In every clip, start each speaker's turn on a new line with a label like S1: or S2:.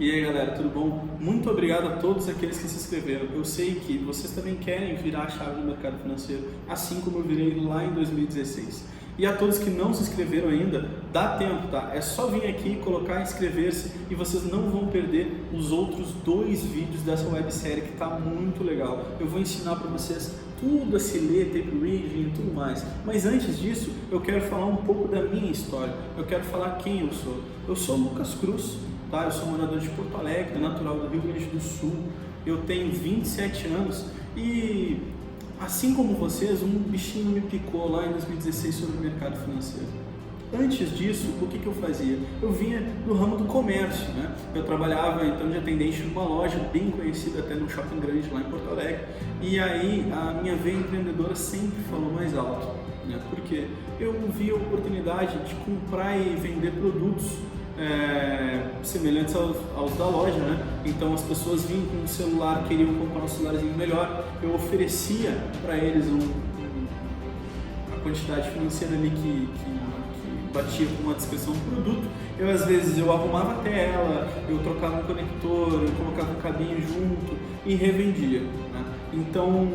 S1: E aí galera, tudo bom? Muito obrigado a todos aqueles que se inscreveram. Eu sei que vocês também querem virar a chave do mercado financeiro, assim como eu virei lá em 2016. E a todos que não se inscreveram ainda, dá tempo, tá? É só vir aqui, colocar inscrever-se e vocês não vão perder os outros 2 vídeos dessa websérie que tá muito legal. Eu vou ensinar para vocês tudo a se ler, tape reading e tudo mais. Mas antes disso, eu quero falar um pouco da minha história. Eu quero falar quem eu sou. Eu sou o Lucas Cruz. Tá? Eu sou morador de Porto Alegre, natural do Rio Grande do Sul. Eu tenho 27 anos e, assim como vocês, um bichinho me picou lá em 2016 sobre o mercado financeiro. Antes disso, o que eu fazia? Eu vinha do ramo do comércio, né? Eu trabalhava então de atendente numa loja bem conhecida até no shopping grande lá em Porto Alegre. E aí a minha veia empreendedora sempre falou mais alto, né? Porque eu via a oportunidade de comprar e vender produtos semelhantes aos da loja, né? Então as pessoas vinham com o celular, queriam comprar um celularzinho melhor, eu oferecia para eles a quantidade financeira ali que batia com uma descrição do produto. Eu às vezes eu arrumava a tela, eu trocava um conector, eu colocava um cabinho junto e revendia, né? Então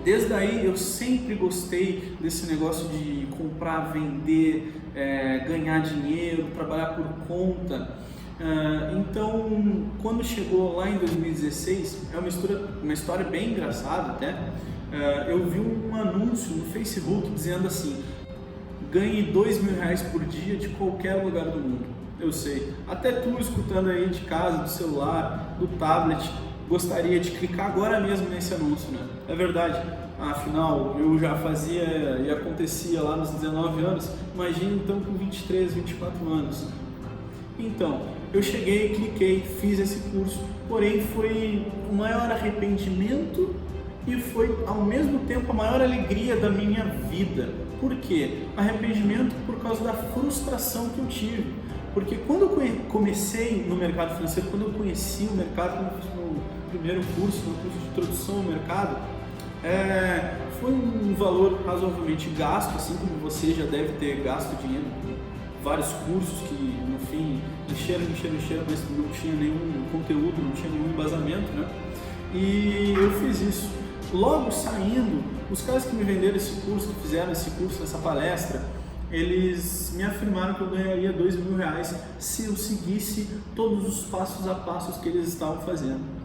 S1: desde aí eu sempre gostei desse negócio de comprar, vender, ganhar dinheiro, trabalhar por conta. Então, quando chegou lá em 2016, é uma história bem engraçada até. Eu vi um anúncio no Facebook dizendo assim: ganhe R$2.000 por dia de qualquer lugar do mundo. Eu sei, até tu escutando aí de casa, do celular, do tablet, gostaria de clicar agora mesmo nesse anúncio, né? É verdade, afinal eu já fazia e acontecia lá nos 19 anos, imagina então com 23, 24 anos. Então, eu cheguei, cliquei, fiz esse curso, porém foi o maior arrependimento e foi ao mesmo tempo a maior alegria da minha vida. Por quê? Arrependimento por causa da frustração que eu tive. Porque quando eu comecei no mercado financeiro, quando eu conheci o mercado, quando eu fiz meu primeiro curso, no curso de introdução ao mercado, foi um valor razoavelmente gasto, assim como você já deve ter gasto dinheiro com vários cursos que no fim encheram, mas não tinha nenhum conteúdo, não tinha nenhum embasamento, né? E eu fiz isso. Logo saindo, os caras que me venderam esse curso, que fizeram esse curso, essa palestra, eles me afirmaram que eu ganharia R$2.000 se eu seguisse todos os passos a passos que eles estavam fazendo.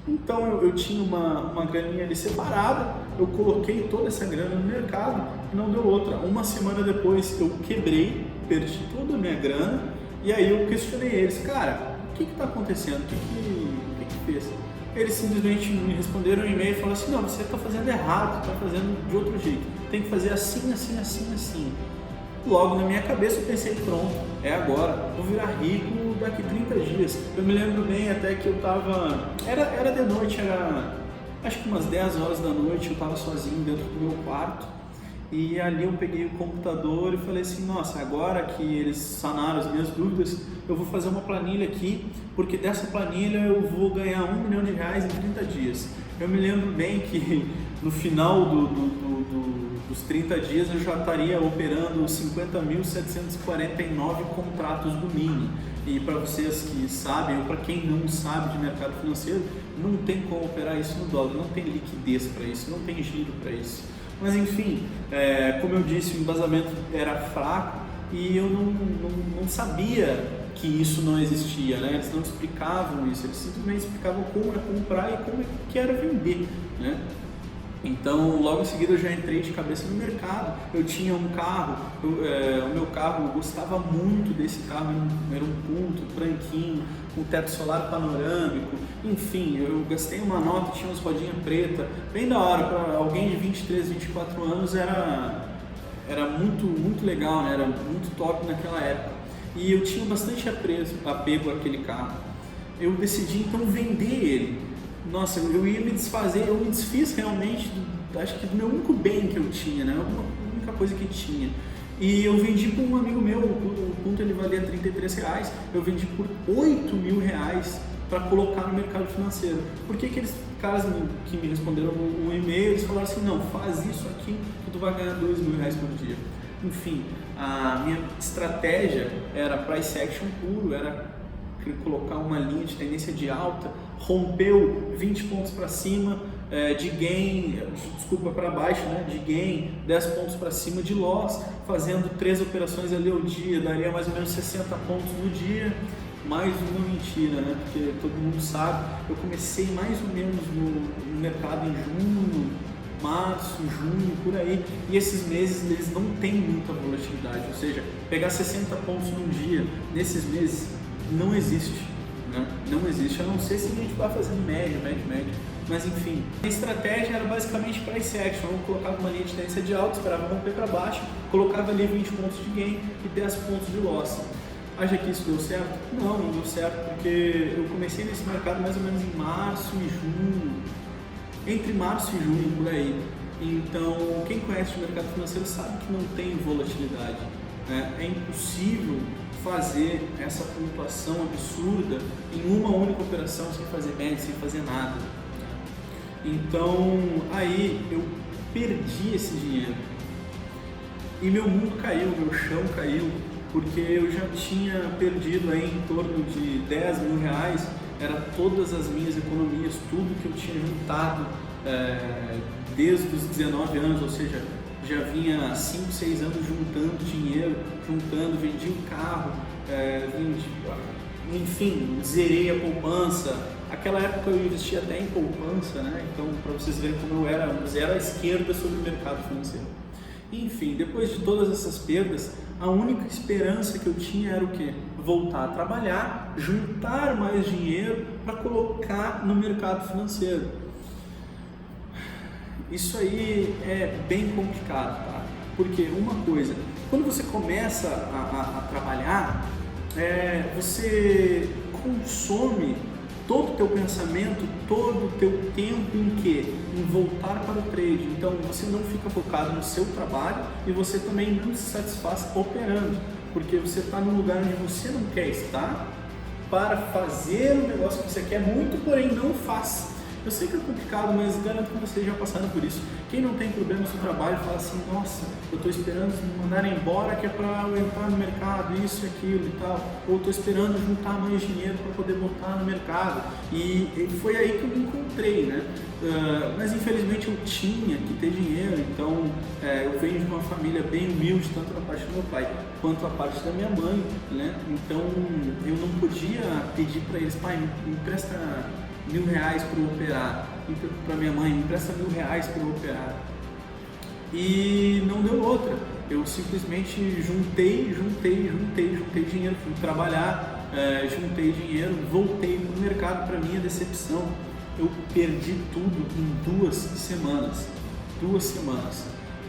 S1: Então eu tinha uma graninha ali separada, eu coloquei toda essa grana no mercado e não deu outra. Uma semana depois eu quebrei, perdi toda a minha grana e aí eu questionei eles: cara, o que está acontecendo? O que fez? Eles simplesmente me responderam um e-mail e falaram assim: não, você está fazendo errado, está fazendo de outro jeito, tem que fazer assim, assim, assim, assim. Logo na minha cabeça eu pensei: pronto, é agora, vou virar rico daqui 30 dias. Eu me lembro bem até que eu estava, era de noite, era acho que umas 10 horas da noite, eu estava sozinho dentro do meu quarto. E ali eu peguei o computador e falei assim: nossa, agora que eles sanaram as minhas dúvidas, eu vou fazer uma planilha aqui, porque dessa planilha eu vou ganhar R$1 milhão em 30 dias. Eu me lembro bem que no final dos 30 dias eu já estaria operando 50.749 contratos do Mini. E para vocês que sabem, ou para quem não sabe de mercado financeiro, não tem como operar isso no dólar, não tem liquidez para isso, não tem giro para isso. Mas enfim, como eu disse, o embasamento era fraco e eu não sabia que isso não existia, né? Eles não explicavam isso, eles simplesmente explicavam como era comprar e como que era vender, né? Então, logo em seguida eu já entrei de cabeça no mercado. Eu tinha um carro, o meu carro, eu gostava muito desse carro, era um Punto, branquinho, com teto solar panorâmico, enfim, eu gastei uma nota, tinha umas rodinhas pretas, bem da hora, para alguém de 23, 24 anos era muito legal, né? Era muito top naquela época. E eu tinha bastante apego àquele carro. Eu decidi então vender ele. Nossa, eu ia me desfazer, eu me desfiz realmente, acho que do meu único bem que eu tinha, né? A única coisa que tinha. E eu vendi para um amigo meu, o Punto ele valia R$33, eu vendi por R$8.000 para colocar no mercado financeiro. Por que aqueles caras que me responderam um e-mail, eles falaram assim: não, faz isso aqui que tu vai ganhar R$2.000 por dia. Enfim, a minha estratégia era price action puro, era colocar uma linha de tendência de alta, rompeu 20 pontos para cima de gain, desculpa, para baixo, né, de gain, 10 pontos para cima de loss, fazendo 3 operações ali ao dia, daria mais ou menos 60 pontos no dia. Mais uma mentira, né? Porque todo mundo sabe, eu comecei mais ou menos no mercado em junho, março, junho, por aí, e esses meses eles não têm muita volatilidade, ou seja, pegar 60 pontos num dia, nesses meses, não existe, né? Não existe, a não ser se a gente vai fazendo média, mas enfim. A estratégia era basicamente price action, eu colocava uma linha de tendência de alta, esperava romper para baixo, colocava ali 20 pontos de gain e 10 pontos de loss. Acha que isso deu certo? Não, não deu certo, porque eu comecei nesse mercado mais ou menos em março e junho, entre março e junho, por aí. Então, quem conhece o mercado financeiro sabe que não tem volatilidade, né? É impossível fazer essa pontuação absurda em uma única operação sem fazer média, sem fazer nada. Então, aí eu perdi esse dinheiro e meu mundo caiu, meu chão caiu, porque eu já tinha perdido aí em torno de 10 mil reais, era todas as minhas economias, tudo que eu tinha juntado desde os 19 anos, ou seja, já vinha 5, 6 anos juntando dinheiro, vendi um carro, enfim, zerei a poupança. Aquela época eu investia até em poupança, né? Então, para vocês verem como eu era zero à esquerda sobre o mercado financeiro. Enfim, depois de todas essas perdas, a única esperança que eu tinha era o quê? Voltar a trabalhar, juntar mais dinheiro para colocar no mercado financeiro. Isso aí é bem complicado, tá? Porque uma coisa, quando você começa a trabalhar, você consome todo o teu pensamento, todo o teu tempo em quê? Em voltar para o trade. Então você não fica focado no seu trabalho e você também não se satisfaz operando, porque você está num lugar onde você não quer estar para fazer um negócio que você quer muito, porém não faz. Eu sei que é complicado, mas garanto que vocês já passaram por isso. Quem não tem problema no seu trabalho fala assim, nossa, eu estou esperando me mandarem embora que é para eu entrar no mercado, isso e aquilo e tal. Ou estou esperando juntar mais dinheiro para poder botar no mercado. E foi aí que eu me encontrei, né? Mas infelizmente eu tinha que ter dinheiro, então eu venho de uma família bem humilde, tanto da parte do meu pai quanto da parte da minha mãe, né? Então eu não podia pedir para eles, pai, me empresta R$1.000 para eu operar, para minha mãe, me empresta R$1.000 para eu operar. E não deu outra, eu simplesmente juntei dinheiro, fui trabalhar, juntei dinheiro, voltei no mercado. Para minha decepção, eu perdi tudo em 2 semanas,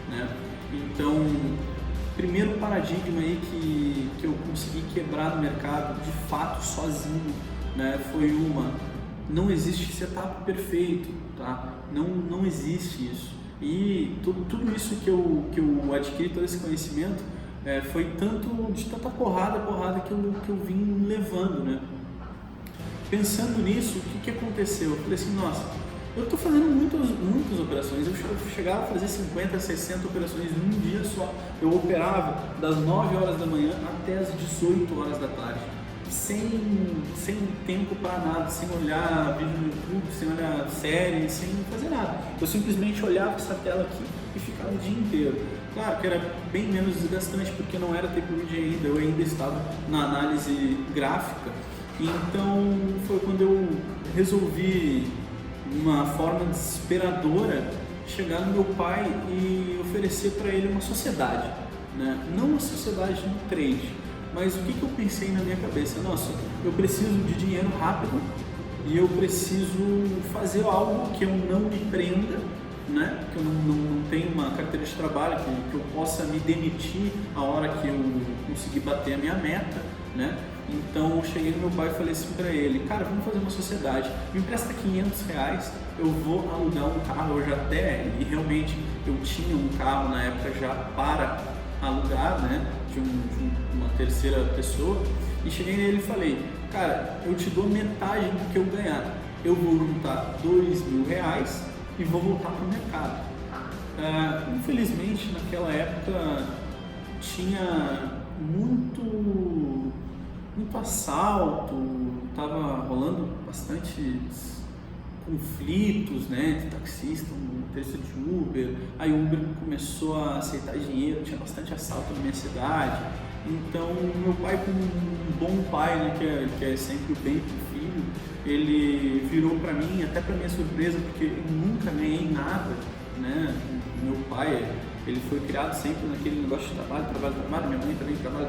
S1: né? Então, primeiro paradigma aí que eu consegui quebrar no mercado de fato sozinho, né, foi não existe setup perfeito, tá? Não existe isso. E tudo isso que eu adquiri, todo esse conhecimento, foi de tanta porrada que eu vim levando, né? Pensando nisso, o que aconteceu? Eu falei assim, nossa, eu estou fazendo muitas operações, eu chegava a fazer 50, 60 operações num dia só. Eu operava das 9 horas da manhã até as 18 horas da tarde. Sem tempo para nada, sem olhar vídeo no YouTube, sem olhar série, sem fazer nada. Eu simplesmente olhava essa tela aqui e ficava o dia inteiro. Claro que era bem menos desgastante porque não era TechWord ainda, eu ainda estava na análise gráfica. Então foi quando eu resolvi, de uma forma desesperadora, chegar no meu pai e oferecer para ele uma sociedade, né? Não uma sociedade no trade. Mas o que eu pensei na minha cabeça? Nossa, eu preciso de dinheiro rápido e eu preciso fazer algo que eu não me prenda, né? Que eu não tenha uma carteira de trabalho, que eu possa me demitir a hora que eu conseguir bater a minha meta, né? Então eu cheguei no meu pai e falei assim para ele, cara, vamos fazer uma sociedade, me empresta R$500, eu vou alugar um carro, e realmente eu tinha um carro na época já para alugar, né? De uma terceira pessoa, e cheguei nele e falei, cara, eu te dou metade do que eu ganhar, eu vou juntar R$2.000 e vou voltar para o mercado. Infelizmente naquela época tinha muito assalto, rolando bastante conflitos, né, entre taxista, motorista de Uber. Aí o Uber começou a aceitar dinheiro, tinha bastante assalto na minha cidade. Então meu pai, como um bom pai, né, que é sempre o bem pro filho, ele virou para mim, até para minha surpresa, porque eu nunca ganhei nada, né? Meu pai, ele foi criado sempre naquele negócio de trabalho, minha mãe também trabalho.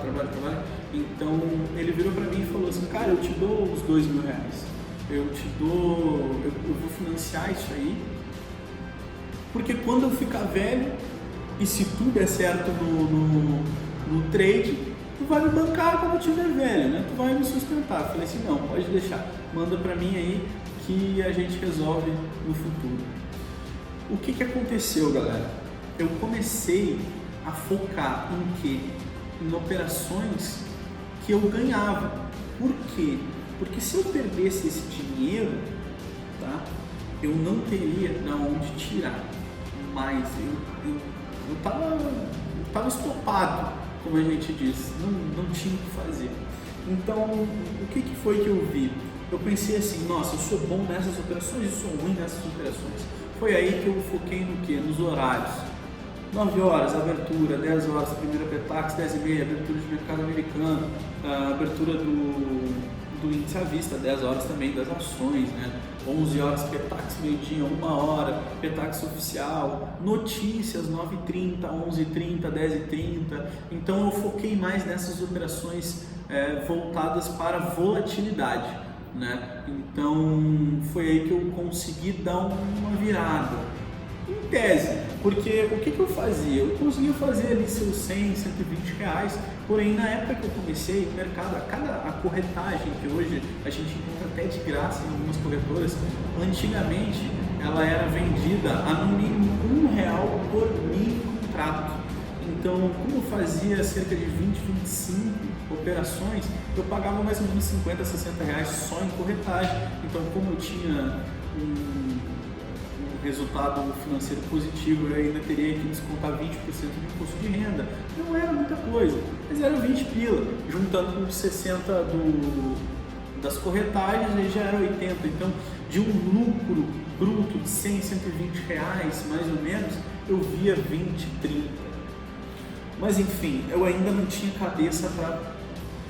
S1: Então ele virou para mim e falou assim: cara, eu te dou os R$2.000, eu vou financiar isso aí, porque quando eu ficar velho, e se tudo der certo no trade, tu vai me bancar quando eu estiver velho, né? Tu vai me sustentar. Eu falei assim: não, pode deixar, manda pra mim aí que a gente resolve no futuro. O que aconteceu, galera? Eu comecei a focar em quê? Em operações que eu ganhava. Por quê? Porque se eu perdesse esse dinheiro, tá? Eu não teria de onde tirar. Mas eu tava estopado, como a gente diz, não tinha o que fazer. Então, o que foi que eu vi? Eu pensei assim: nossa, eu sou bom nessas operações e sou ruim nessas operações. Foi aí que eu foquei no quê? Nos horários. 9 horas, abertura, 10 horas, primeira Petax, 10h30, abertura de mercado americano, a abertura do índice à vista, 10 horas também das ações, né? 11 horas Petax, meio-dia, 1 hora, Petax oficial, notícias, 9h30, 11h30, 10h30. Então eu foquei mais nessas operações voltadas para volatilidade, né? Então foi aí que eu consegui dar uma virada. Em tese, porque o que eu fazia? Eu conseguia fazer ali seus 100, 120 reais, porém na época que eu comecei, o mercado, a corretagem que hoje a gente encontra até de graça em algumas corretoras, antigamente ela era vendida a no mínimo R$1 por mini contrato. Então, como eu fazia cerca de 20, 25 operações, eu pagava mais ou menos 50, 60 reais só em corretagem. Então, como eu tinha um resultado financeiro positivo, eu ainda teria que descontar 20% de imposto de renda. Não era muita coisa, mas era 20 pila, juntando com 60 das corretagens, aí já era 80. Então, de um lucro bruto de 100, 120 reais, mais ou menos, eu via 20, 30. Mas enfim, eu ainda não tinha cabeça para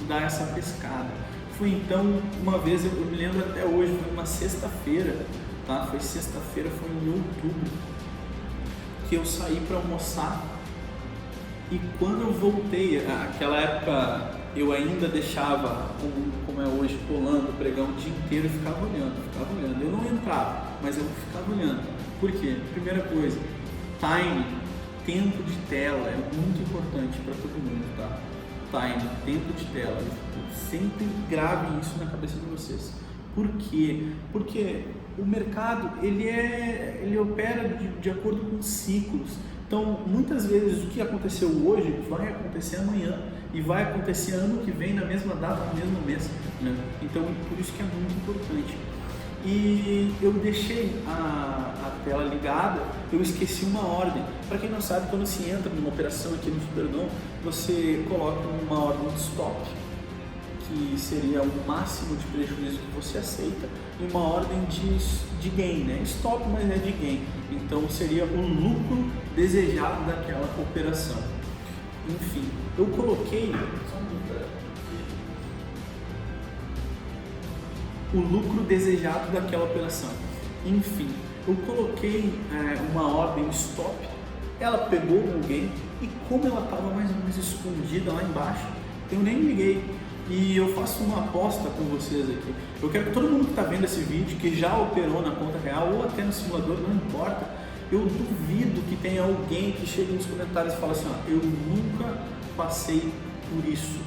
S1: dar essa pescada. Foi então, uma vez, eu me lembro até hoje, foi uma sexta-feira, tá? Foi sexta-feira, foi em outubro, que eu saí para almoçar, e quando eu voltei, naquela época eu ainda deixava, como é hoje, colando o pregão o dia inteiro e ficava olhando. Eu não entrava, mas eu ficava olhando. Por quê? Primeira coisa, time, tempo de tela é muito importante para todo mundo, tá? Time, tempo de tela, sempre gravem isso na cabeça de vocês. Por quê? Porque o mercado, ele opera de acordo com ciclos. Então, muitas vezes o que aconteceu hoje vai acontecer amanhã e vai acontecer ano que vem, na mesma data, no mesmo mês, né? Então, por isso que é muito importante. E eu deixei a tela ligada, eu esqueci uma ordem. Para quem não sabe, quando se entra numa operação aqui no Superdom, você coloca uma ordem de stop, que seria o máximo de prejuízo que você aceita, e uma ordem de gain, né? Stop, mas é de gain. Então seria o lucro desejado daquela operação. Enfim, eu coloquei o lucro desejado daquela operação. Enfim, eu coloquei uma ordem stop, ela pegou o gain, e como ela estava mais ou menos escondida lá embaixo, eu nem liguei. E eu faço uma aposta com vocês aqui. Eu quero que todo mundo que está vendo esse vídeo, que já operou na conta real ou até no simulador, não importa, eu duvido que tenha alguém que chegue nos comentários e fale assim: ó, eu nunca passei por isso,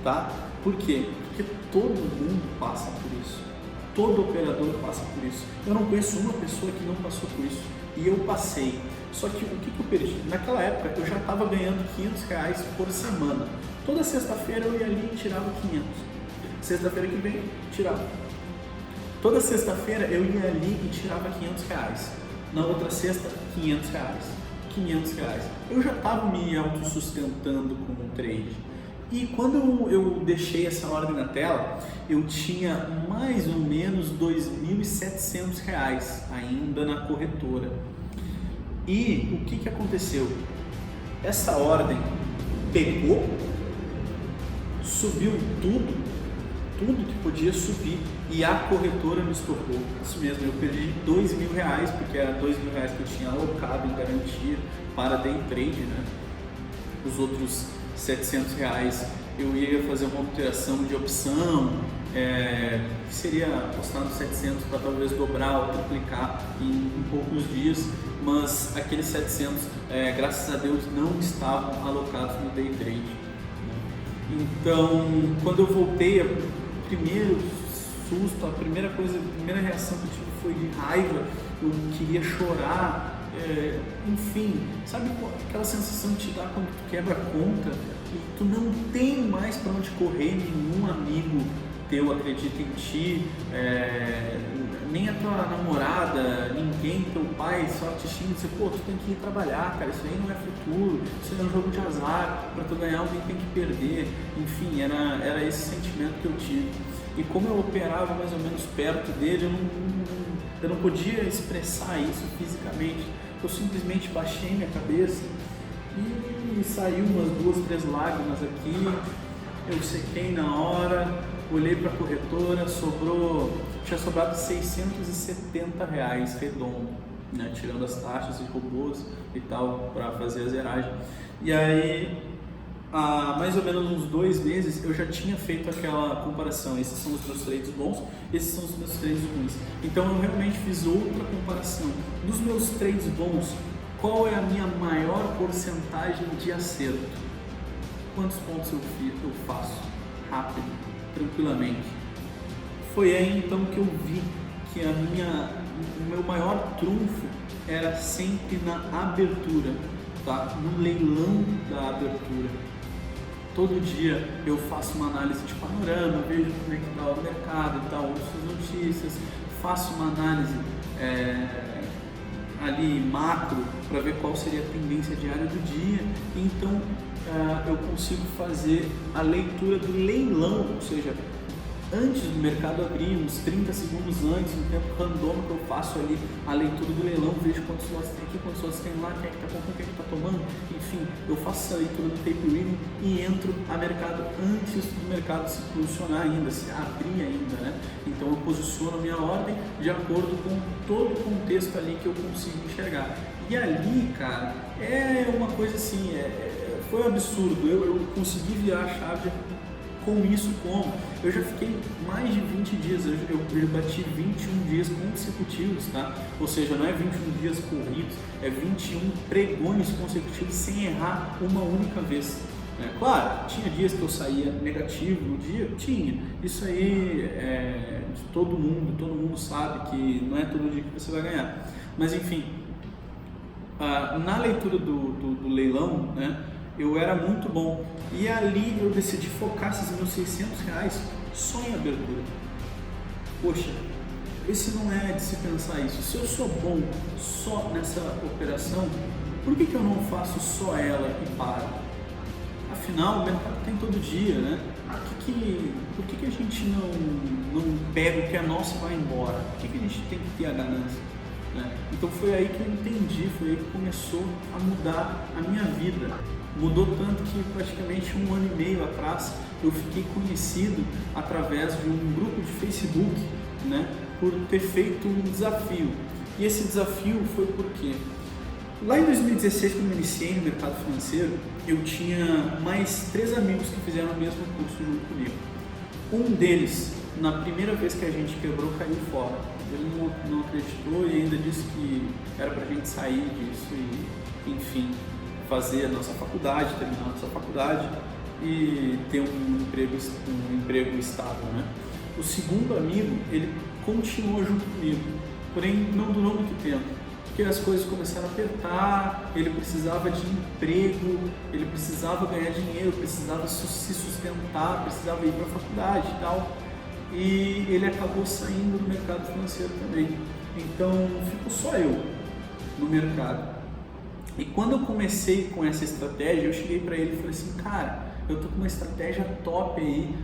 S1: tá? Por quê? Porque todo mundo passa por isso. Todo operador passa por isso. Eu não conheço uma pessoa que não passou por isso. E eu passei. Só que o que eu perdi? Naquela época eu já estava ganhando R$500 por semana. Toda sexta-feira eu ia ali e tirava 500. Sexta-feira que vem, tirava. Toda sexta-feira eu ia ali e tirava R$500. Na outra sexta, R$500. R$500. Eu já estava me autossustentando com o trade. E quando eu deixei essa ordem na tela, eu tinha mais ou menos R$ 2.700 ainda na corretora. E o que aconteceu? Essa ordem pegou, subiu tudo que podia subir, e a corretora me estopou. Isso mesmo, eu perdi R$ 2.000, porque era R$ 2.000 que eu tinha alocado em garantia para day trade, né? Os outros R$ 700 eu ia fazer uma alteração de opção, que seria apostar nos 700 para talvez dobrar ou triplicar em poucos dias, mas aqueles 700, graças a Deus, não estavam alocados no day trade. Então, quando eu voltei, o primeiro susto, a primeira reação que eu tive foi de raiva, eu queria chorar. Enfim, sabe aquela sensação que te dá quando tu quebra a conta e tu não tem mais para onde correr, nenhum amigo teu acredita em ti, nem a tua namorada, ninguém, teu pai só te xinga e diz, pô, tu tem que ir trabalhar, cara, isso aí não é futuro, isso aí é um jogo de azar, para tu ganhar alguém tem que perder. Enfim, era esse sentimento que eu tive. E como eu operava mais ou menos perto dele, eu não podia expressar isso fisicamente. Eu simplesmente baixei minha cabeça e saiu umas 2, 3 lágrimas aqui. Eu sequei na hora, olhei para a corretora, tinha sobrado R$ 670 redondo, né? Tirando as taxas e robôs e tal, para fazer a zeragem. E aí, há mais ou menos uns 2 meses, eu já tinha feito aquela comparação. Esses são os meus trades bons, esses são os meus trades ruins. Então eu realmente fiz outra comparação. Dos meus trades bons, qual é a minha maior porcentagem de acerto? Quantos pontos eu faço? Rápido, tranquilamente. Foi aí então que eu vi que o meu maior trunfo era sempre na abertura, tá? No leilão da abertura. Todo dia eu faço uma análise de panorama, vejo como é que está o mercado e tal, ouço as notícias, faço uma análise ali macro para ver qual seria a tendência diária do dia. Então eu consigo fazer a leitura do leilão, ou seja, antes do mercado abrir, uns 30 segundos antes, no tempo randômico, eu faço ali a leitura do leilão, vejo quantos lotes tem aqui, quantos lotes tem lá, quem é que está comprando, quem é que está tomando, enfim, eu faço a leitura do tape reading e entro a mercado antes do mercado se posicionar ainda, se abrir ainda, né? Então eu posiciono a minha ordem de acordo com todo o contexto ali que eu consigo enxergar. E ali, cara, é uma coisa assim, foi absurdo, eu consegui virar a chave com isso. Como? Eu já fiquei mais de 20 dias, eu bati 21 dias consecutivos, tá? Ou seja, não é 21 dias corridos, é 21 pregões consecutivos sem errar uma única vez. Claro, tinha dias que eu saía negativo no dia, tinha. Isso aí de todo mundo sabe que não é todo dia que você vai ganhar. Mas enfim, na leitura do leilão, né? Eu era muito bom, e ali eu decidi focar esses meus R$ 600 só em abertura. Poxa, esse não é de se pensar isso. Se eu sou bom só nessa operação, por que eu não faço só ela e paro? Afinal, o mercado tem todo dia, né? Por que a gente não pega o que é nosso e vai embora? Por que a gente tem que ter a ganância? Né? Então foi aí que eu entendi, foi aí que começou a mudar a minha vida. Mudou tanto que praticamente 1 ano e meio atrás eu fiquei conhecido através de um grupo de Facebook, né, por ter feito um desafio. E esse desafio foi porque lá em 2016, quando eu iniciei no mercado financeiro, eu tinha mais 3 amigos que fizeram o mesmo curso junto comigo. Um deles, na primeira vez que a gente quebrou, caiu fora. Ele não acreditou e ainda disse que era pra gente sair disso e, enfim, fazer a nossa faculdade, terminar a nossa faculdade e ter um emprego estável, né? O segundo amigo, ele continuou junto comigo, porém não durou muito tempo, porque as coisas começaram a apertar, ele precisava de emprego, ele precisava ganhar dinheiro, precisava se sustentar, precisava ir para a faculdade e tal, e ele acabou saindo do mercado financeiro também. Então ficou só eu no mercado. E quando eu comecei com essa estratégia, eu cheguei para ele e falei assim, cara, eu tô com uma estratégia top aí,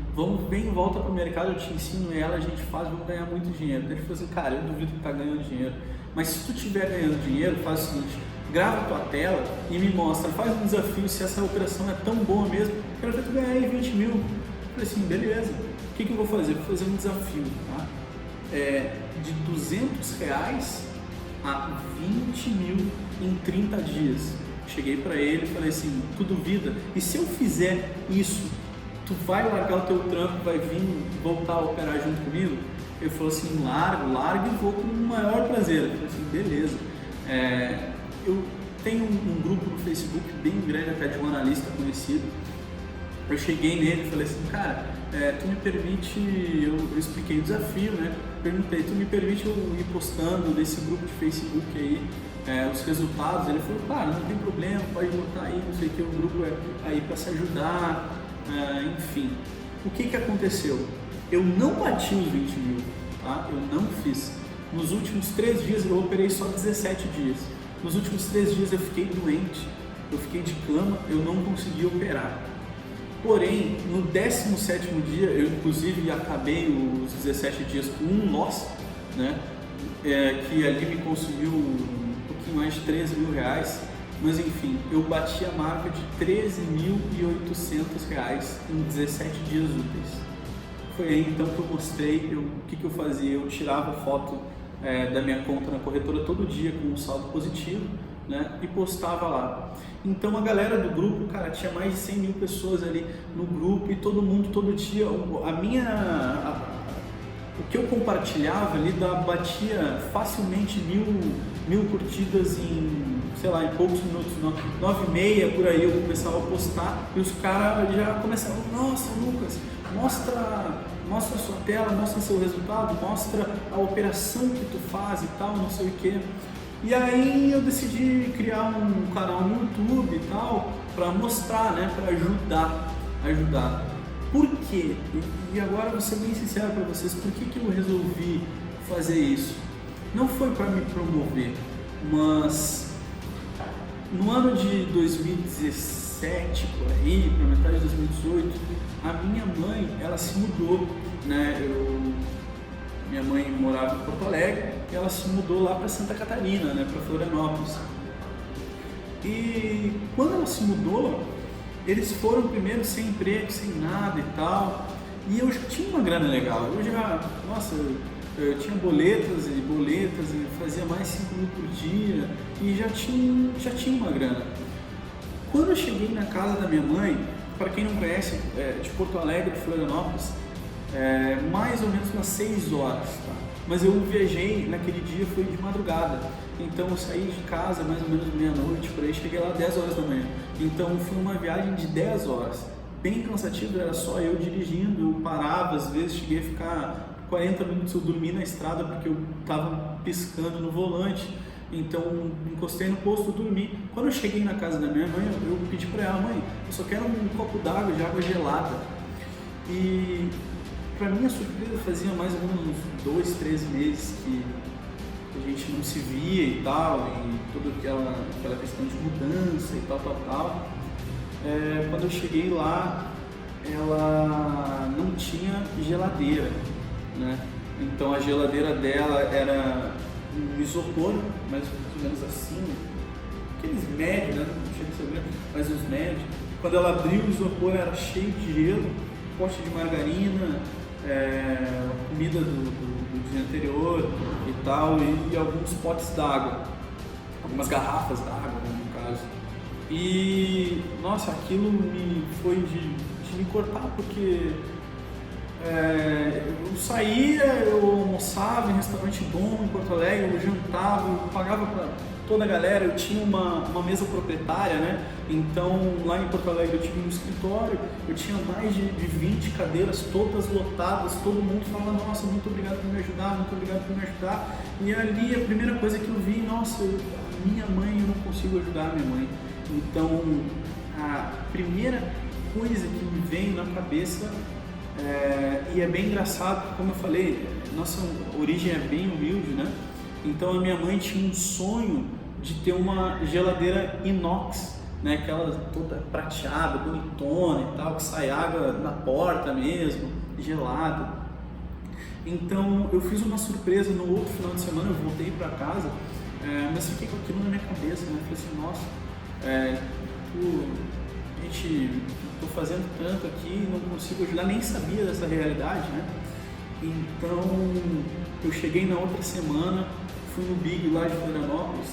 S1: vem, volta pro mercado, eu te ensino ela, a gente faz, vamos ganhar muito dinheiro. Daí ele falou assim, cara, eu duvido que tá ganhando dinheiro, mas se tu estiver ganhando dinheiro, faz o seguinte, grava a tua tela e me mostra, faz um desafio se essa operação é tão boa mesmo, quero ver tu ganhar aí 20 mil. Eu falei assim, beleza, o que eu vou fazer? Vou fazer um desafio, tá? De R$200 a 20 mil em 30 dias. Cheguei para ele e falei assim, tu duvida? E se eu fizer isso, tu vai largar o teu trampo, vai vir voltar a operar junto comigo? Ele falou assim, largo e vou com o maior prazer. Eu falei assim, beleza. Eu tenho um grupo no Facebook bem grande, até de um analista conhecido. Eu cheguei nele e falei assim, cara, tu me permite, eu expliquei o desafio, né? Perguntei, tu me permite eu ir postando nesse grupo de Facebook aí os resultados? Ele falou, claro, não tem problema, pode botar aí, não sei o que, o grupo é aí para se ajudar, enfim. O que aconteceu? Eu não bati os 20 mil, tá? Eu não fiz. Nos últimos 3 dias eu operei só 17 dias. Nos últimos 3 dias eu fiquei doente, eu fiquei de cama, eu não consegui operar. Porém, no 17º dia, eu inclusive acabei os 17 dias com um loss, né? Que ali me consumiu um pouquinho mais de 13 mil reais, mas enfim, eu bati a marca de 13.800 reais em 17 dias úteis. Foi aí então que eu mostrei o que eu fazia. Eu tirava foto da minha conta na corretora todo dia com um saldo positivo, né, e postava lá. Então a galera do grupo, cara, tinha mais de 100 mil pessoas ali no grupo e todo mundo, todo dia, o que eu compartilhava ali batia facilmente mil curtidas em, sei lá, em poucos minutos, 9h30 por aí eu começava a postar e os caras já começavam, nossa Lucas, mostra a sua tela, mostra seu resultado, mostra a operação que tu faz e tal, não sei o que. E aí eu decidi criar um canal no YouTube e tal, para mostrar, né, para ajudar. Por quê? E agora vou ser bem sincero para vocês, por que eu resolvi fazer isso? Não foi para me promover, mas no ano de 2017, por aí, para metade de 2018, a minha mãe, ela se mudou, né? Minha mãe morava em Porto Alegre e ela se mudou lá para Santa Catarina, né, para Florianópolis. E quando ela se mudou, eles foram primeiro sem emprego, sem nada e tal. E eu já tinha uma grana legal. Eu tinha boletas e fazia mais 5 mil por dia e já tinha uma grana. Quando eu cheguei na casa da minha mãe, para quem não conhece, de Porto Alegre, Florianópolis, mais ou menos umas 6 horas, tá? Mas eu viajei, naquele dia foi de madrugada, então eu saí de casa mais ou menos meia-noite, por aí cheguei lá 10 horas da manhã, então foi uma viagem de 10 horas, bem cansativo, era só eu dirigindo, eu parava, às vezes cheguei a ficar 40 minutos, eu dormi na estrada porque eu estava piscando no volante, então encostei no posto, dormi. Quando eu cheguei na casa da minha mãe, eu pedi para ela, mãe, eu só quero um copo d'água de água gelada. E para minha surpresa, fazia mais ou menos uns 2, 3 meses que a gente não se via e tal, e toda aquela questão de mudança e tal. Quando eu cheguei lá, ela não tinha geladeira, né? Então a geladeira dela era um isopor, mais ou menos assim, aqueles médios, né? Não chega a ser grande, mas os médios. Quando ela abriu o isopor, era cheio de gelo, pote de margarina, comida do dia anterior e tal, e alguns potes d'água, algumas garrafas d'água, né, no caso. E nossa, aquilo foi de me cortar, porque eu saía, eu almoçava em restaurante bom em Porto Alegre, eu jantava, eu pagava para toda a galera, eu tinha uma mesa proprietária, né? Então lá em Porto Alegre eu tive um escritório, eu tinha mais de 20 cadeiras, todas lotadas, todo mundo falando, nossa, muito obrigado por me ajudar, muito obrigado por me ajudar. E ali a primeira coisa que eu vi, nossa, minha mãe, eu não consigo ajudar a minha mãe. Então a primeira coisa que me veio na cabeça, e é bem engraçado, como eu falei, nossa origem é bem humilde, né? Então a minha mãe tinha um sonho de ter uma geladeira inox né? Aquela toda prateada, bonitona e tal, que sai água na porta mesmo, gelado. Então eu fiz uma surpresa no outro final de semana, eu voltei para casa, mas fiquei com aquilo na minha cabeça, né? Falei assim, nossa, estou fazendo tanto aqui, não consigo ajudar, nem sabia dessa realidade, né? Então eu cheguei na outra semana, fui no Big lá de Florianópolis,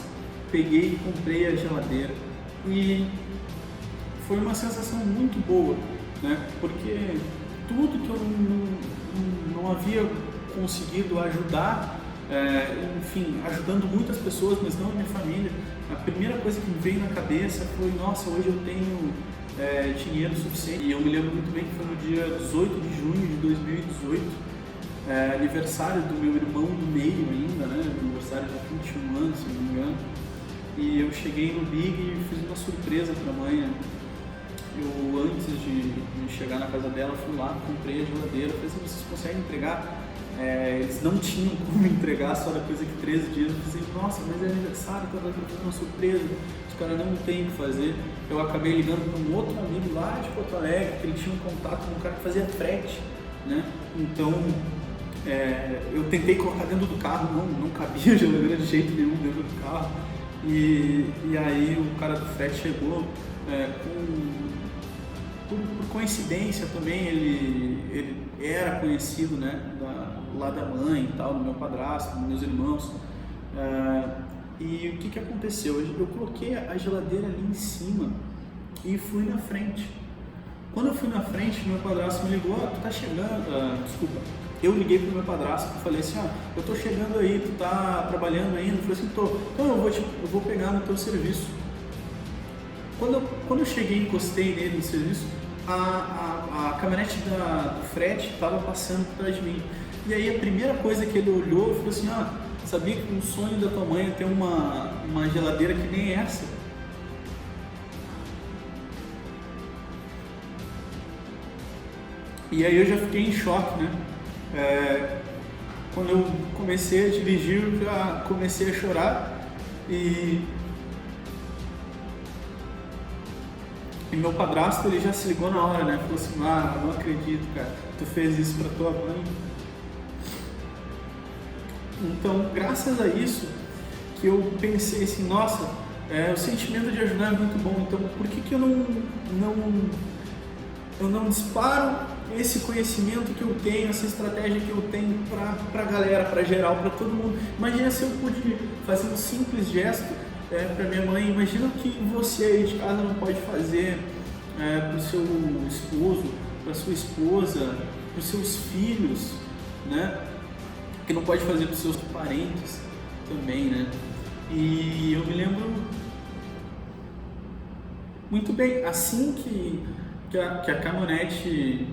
S1: peguei e comprei a geladeira e foi uma sensação muito boa, né? Porque tudo que eu não havia conseguido ajudar, enfim, ajudando muitas pessoas, mas não a minha família, a primeira coisa que me veio na cabeça foi, nossa, hoje eu tenho dinheiro suficiente. E eu me lembro muito bem que foi no dia 18 de junho de 2018, aniversário do meu irmão do meio ainda, né? Aniversário de 21 anos, se não me engano. E eu cheguei no Big e fiz uma surpresa para a mãe, né? Eu, antes de chegar na casa dela, fui lá, comprei a geladeira, falei assim, vocês conseguem entregar? Eles não tinham como entregar, só depois de 13 dias. Eu falei, nossa, mas é aniversário, tá fazendo uma surpresa, os caras não tem o que fazer. Eu acabei ligando para um outro amigo lá de Porto Alegre, que ele tinha um contato com um cara que fazia frete, né? Então, eu tentei colocar dentro do carro, não cabia a geladeira de jeito nenhum dentro do carro. E aí o cara do frete chegou, por coincidência também, ele era conhecido, né, lá da mãe e tal, do meu padrasto, dos meus irmãos. E o que aconteceu? Eu coloquei a geladeira ali em cima e fui na frente. Quando eu fui na frente, meu padrasto me ligou, tu tá chegando, desculpa. Eu liguei pro meu padrasto e falei assim, eu tô chegando aí, tu tá trabalhando ainda? Eu falei assim, tô. Então eu vou pegar no teu serviço. Quando eu cheguei e encostei nele no serviço, a caminhonete do frete estava passando por trás de mim. E aí a primeira coisa que ele olhou, falou assim, sabia que um sonho da tua mãe é ter uma geladeira que nem essa? E aí eu já fiquei em choque, né? Quando eu comecei a dirigir, eu já comecei a chorar e meu padrasto, ele já se ligou na hora, né? Falou assim, não acredito, cara, tu fez isso pra tua mãe. Então, graças a isso, que eu pensei assim, nossa, o sentimento de ajudar é muito bom, então por que eu não disparo esse conhecimento que eu tenho, essa estratégia que eu tenho pra galera, pra geral, pra todo mundo? Imagina se eu pude fazer um simples gesto para minha mãe. Imagina o que você aí de casa não pode fazer para o seu esposo, para sua esposa, para os seus filhos, né? Que não pode fazer para os seus parentes também, né? E eu me lembro muito bem, assim que a caminhonete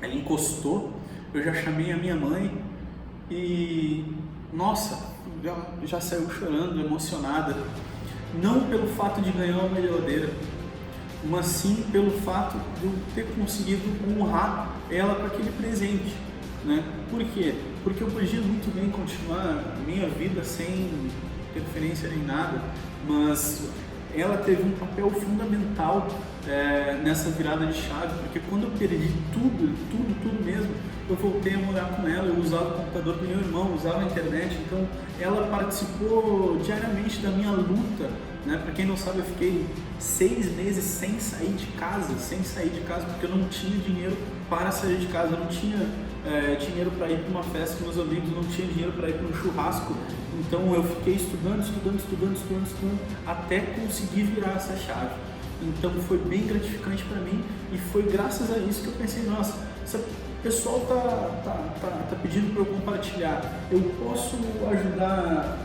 S1: ela encostou, eu já chamei a minha mãe e, nossa, já saiu chorando, emocionada, não pelo fato de ganhar uma geladeira, mas sim pelo fato de eu ter conseguido honrar ela com aquele presente, né? Por quê? Porque eu podia muito bem continuar a minha vida sem interferência nem nada, mas ela teve um papel fundamental nessa virada de chave, porque quando eu perdi tudo mesmo, eu voltei a morar com ela, eu usava o computador do meu irmão, usava a internet, então ela participou diariamente da minha luta, né? Para quem não sabe, eu fiquei 6 meses sem sair de casa, porque eu não tinha dinheiro para sair de casa, eu não tinha dinheiro para ir para uma festa com meus amigos, não tinha dinheiro para ir para um churrasco, então eu fiquei estudando, até conseguir virar essa chave. Então foi bem gratificante para mim e foi graças a isso que eu pensei, nossa, se o pessoal tá pedindo para eu compartilhar, eu posso ajudar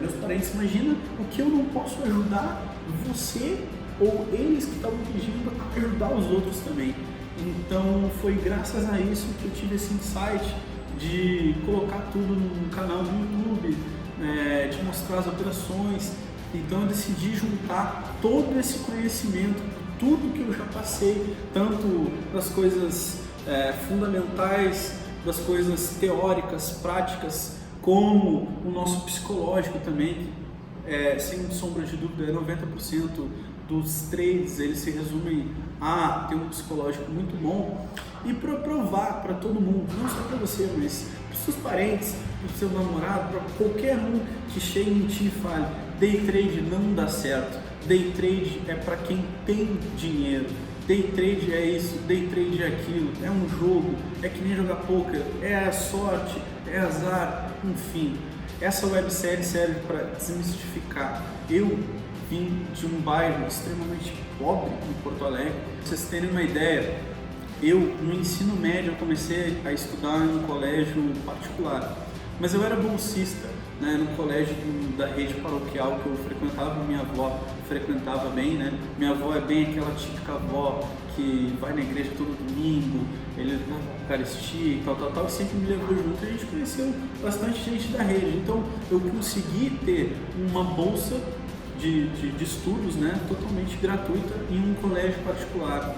S1: meus parentes, imagina o que eu não posso ajudar você ou eles que estavam pedindo a ajudar os outros também. Então foi graças a isso que eu tive esse insight de colocar tudo no canal do YouTube, de mostrar as operações. Então eu decidi juntar todo esse conhecimento, tudo que eu já passei, tanto das coisas fundamentais, das coisas teóricas, práticas, como o nosso psicológico também, sem sombra de dúvida, 90% dos trades eles se resumem a ter um psicológico muito bom, e para provar para todo mundo, não só para você, mas para os seus parentes, para o seu namorado, para qualquer um que chegue em ti e fale: day trade não dá certo, day trade é para quem tem dinheiro, day trade é isso, day trade é aquilo, é um jogo, é que nem jogar poker, é a sorte, é azar, enfim. Essa websérie serve para desmistificar. Eu vim de um bairro extremamente pobre em Porto Alegre. Pra vocês terem uma ideia, eu no ensino médio eu comecei a estudar em um colégio particular, mas eu era bolsista, né, no colégio da rede paroquial que eu frequentava. Minha avó frequentava bem, né? Minha avó é bem aquela típica avó que vai na igreja todo domingo, ele leva Eucaristia e tal, e sempre me levou junto. A gente conheceu bastante gente da rede, então eu consegui ter uma bolsa de estudos, né, totalmente gratuita em um colégio particular.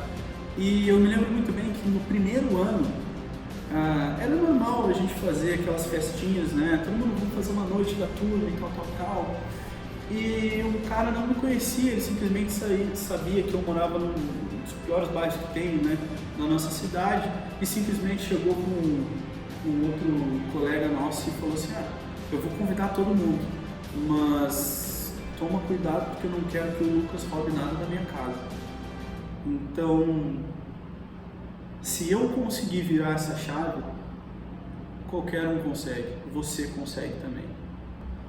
S1: E eu me lembro muito bem que no primeiro ano era normal a gente fazer aquelas festinhas, né, todo mundo vai fazer uma noite da turma e tal. E um cara não me conhecia, ele simplesmente sabia que eu morava num dos piores bairros que tem, né, na nossa cidade, e simplesmente chegou com outro colega nosso e falou assim: eu vou convidar todo mundo, mas toma cuidado porque eu não quero que o Lucas roube nada da minha casa. Então, se eu conseguir virar essa chave, qualquer um consegue, você consegue também.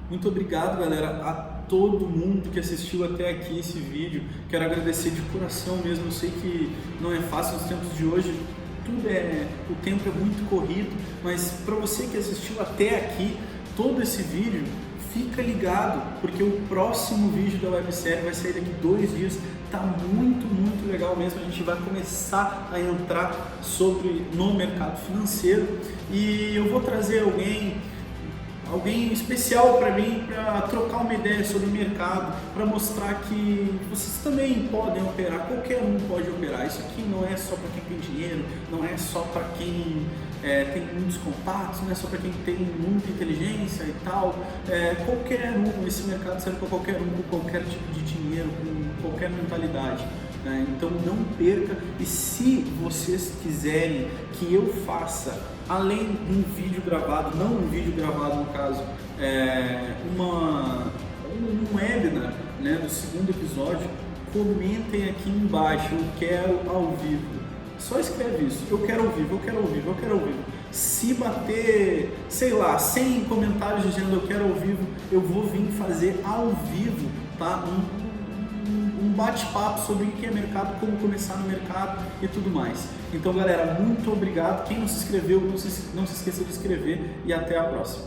S1: Muito obrigado, galera, a todo mundo que assistiu até aqui esse vídeo. Quero agradecer de coração mesmo. Eu sei que não é fácil nos tempos de hoje, o tempo é muito corrido, mas para você que assistiu até aqui todo esse vídeo, fica ligado, porque o próximo vídeo da websérie vai sair daqui 2 dias. Tá muito legal mesmo. A gente vai começar a entrar no mercado financeiro, e eu vou trazer alguém especial para mim, para trocar uma ideia sobre o mercado, para mostrar que vocês também podem operar, qualquer um pode operar. Isso aqui não é só para quem tem dinheiro, não é só para quem tem muitos contatos, não é só para quem tem muita inteligência e tal. Qualquer um, esse mercado serve para qualquer um, com qualquer tipo de dinheiro, com qualquer mentalidade. Então não perca, e se vocês quiserem que eu faça, além de um vídeo gravado, não um vídeo gravado no caso, um webinar, né, do segundo episódio, comentem aqui embaixo: eu quero ao vivo. Só escreve isso: eu quero ao vivo, eu quero ao vivo, eu quero ao vivo. Se bater, sei lá, 100 comentários dizendo eu quero ao vivo, eu vou vir fazer ao vivo, tá? Um bate-papo sobre o que é mercado, como começar no mercado e tudo mais. Então, galera, muito obrigado. Quem não se inscreveu, não se esqueça de inscrever, e até a próxima.